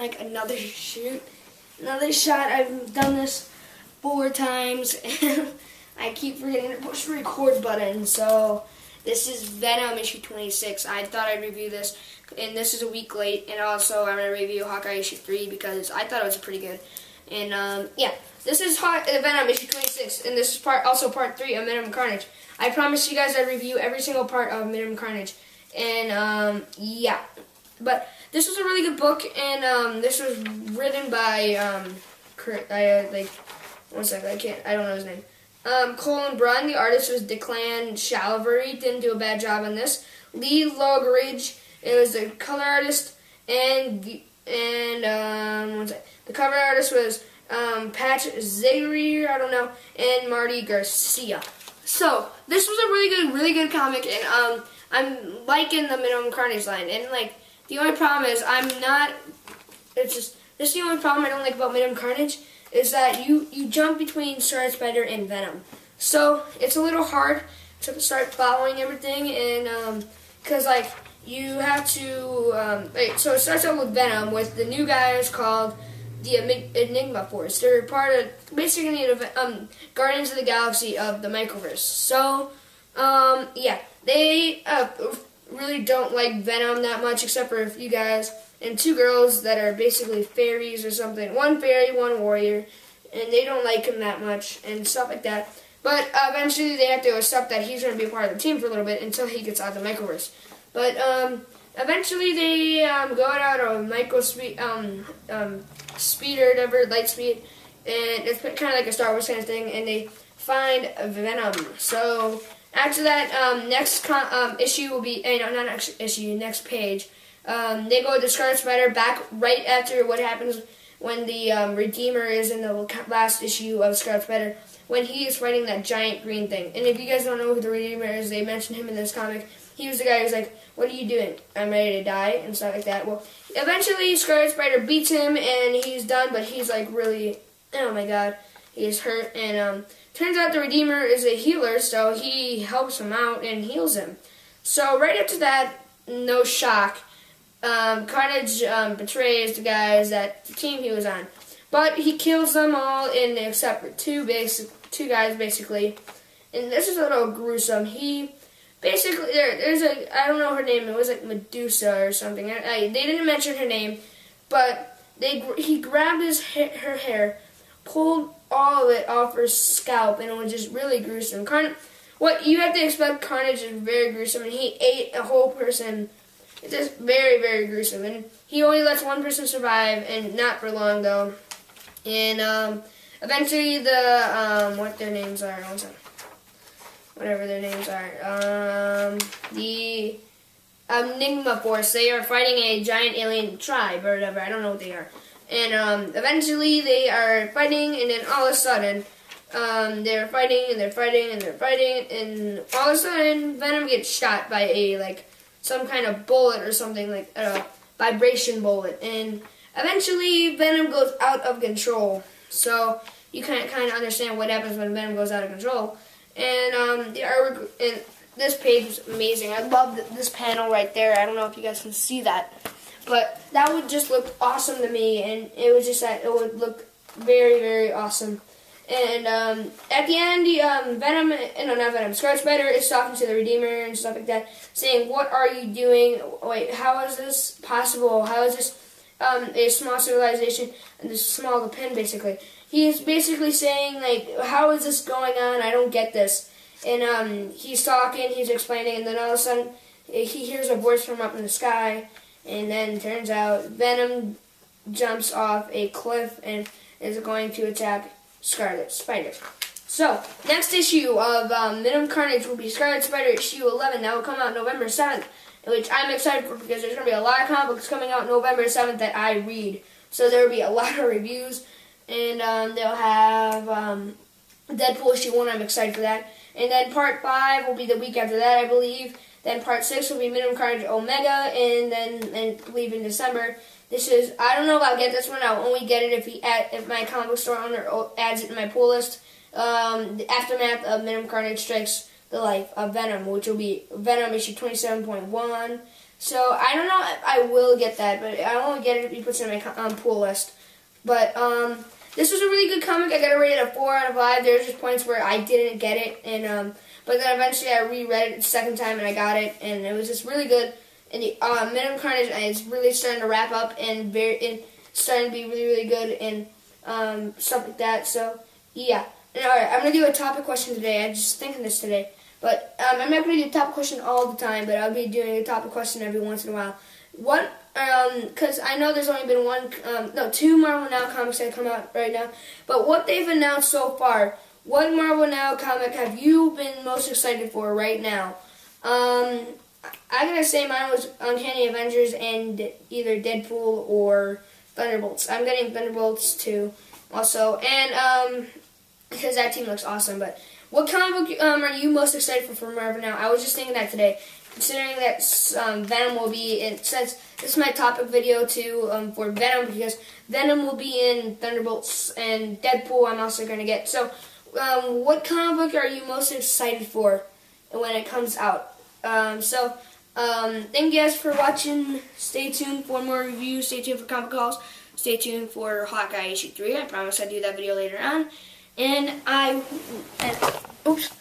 like another shoot, another shot. I've done this 4 times, and I keep forgetting to push the record button. So this is Venom issue 26. I thought I'd review this, and this is a week late. And also, I'm gonna review Hawkeye issue 3 because I thought it was pretty good. And yeah, this is Venom issue 26, and this is part 3 of Venom Carnage. I promised you guys I'd review every single part of Venom Carnage, and yeah. But this was a really good book, and this was written by one second, I don't know his name. Colin Brunn. The artist was Declan Shalavery. Didn't do a bad job on this. Lee Logridge. It was the color artist, and the cover artist was Patch Zagreer, I don't know, and Marty Garcia. So this was a really good comic, and I'm liking the Venom Carnage line, and like the only problem is this is the only problem I don't like about Venom Carnage is that you jump between Scarlet Spider and Venom, so it's a little hard to start following everything, and because like you have to so it starts out with Venom with the new guys called the Enigma Force. They're part of basically Guardians of the Galaxy of the Microverse. So yeah, they really don't like Venom that much, except for a few guys and 2 girls that are basically fairies or something. 1 fairy, 1 warrior, and they don't like him that much and stuff like that. But eventually they have to accept that he's going to be a part of the team for a little bit until he gets out of the Microverse. But eventually they go out of micro speed, speed or whatever, light speed, and it's kind of like a Star Wars kind of thing, and they find Venom. So after that, next issue will be, not next issue, next page. They go to Scarlet Spider back right after what happens when the Redeemer is in the last issue of Scarlet Spider, when he is fighting that giant green thing. And if you guys don't know who the Redeemer is, they mention him in this comic. He was the guy who's like, "What are you doing? I'm ready to die," and stuff like that. Well, eventually Scarlet Spider beats him, and he's done, but he's like really, oh my god, he's hurt. And turns out the Redeemer is a healer, so he helps him out and heals him. So right after that, no shock, Carnage betrays the guys that the team he was on, but he kills them all except for 2 guys basically. And this is a little gruesome. He basically, there's I don't know her name, it was like Medusa or something. They didn't mention her name, but he grabbed her hair, pulled all of it off her scalp, and it was just really gruesome. What you have to expect, Carnage is very gruesome, and he ate a whole person. It's just very gruesome, and he only lets 1 person survive, and not for long though. And eventually what their names are, whatever their names are, the Enigma Force, they are fighting a giant alien tribe or whatever, I don't know what they are. And eventually they are fighting, and then all of a sudden, they're fighting, and and all of a sudden Venom gets shot by some kind of bullet or something, like a vibration bullet, and eventually Venom goes out of control. So you can't kind of understand what happens when Venom goes out of control. And the artwork in this page was amazing. I love this panel right there. I don't know if you guys can see that, but that would just look awesome to me, and it was just that it would look very awesome. And at the end, Scarlet Spider is talking to the Redeemer and stuff like that, saying, "What are you doing? Wait, how is this possible? How is this a small civilization and this small a pin?" Basically, he's basically saying like, "How is this going on? I don't get this." And he's talking, he's explaining, and then all of a sudden he hears a voice from up in the sky, and then turns out Venom jumps off a cliff and is going to attack Scarlet Spider. So, next issue of Venom Carnage will be Scarlet Spider issue 11. That will come out November 7th, which I'm excited for because there's going to be a lot of comic books coming out November 7th that I read. So there will be a lot of reviews, and they'll have Deadpool issue 1. I'm excited for that. And then part 5 will be the week after that, I believe. Then part 6 will be Venom Carnage Omega, and then I believe in December. This is, I don't know if I'll get this one. I'll only get it if my comic book store owner adds it to my pull list. The aftermath of Venom Carnage Strikes the Life of Venom, which will be Venom issue 27.1, So I don't know if I will get that, but I won't get it if he puts it in my pool list. But this was a really good comic. I got it rated a 4 out of 5. There's just points where I didn't get it, and but then eventually I reread it the second time and I got it, and it was just really good. And the Venom Carnage is really starting to wrap up and starting to be really, really good and stuff like that. So yeah. And, all right, I'm gonna do a topic question today. I'm just thinking this today, but I'm not gonna do a topic question all the time. But I'll be doing a topic question every once in a while. What? Because I know there's only been two Marvel Now comics that come out right now. But what they've announced so far, what Marvel Now comic have you been most excited for right now? I gotta say mine was Uncanny Avengers and either Deadpool or Thunderbolts. I'm getting Thunderbolts too, also, and because that team looks awesome. But what comic book are you most excited for Marvel Now? I was just thinking that today, considering that Venom will be in, since this is my topic video too for Venom, because Venom will be in Thunderbolts and Deadpool I'm also going to get. So what comic book are you most excited for when it comes out? Thank you guys for watching. Stay tuned for more reviews. Stay tuned for comic calls. Stay tuned for Hawkeye issue 3. I promise I'll do that video later on. And oops.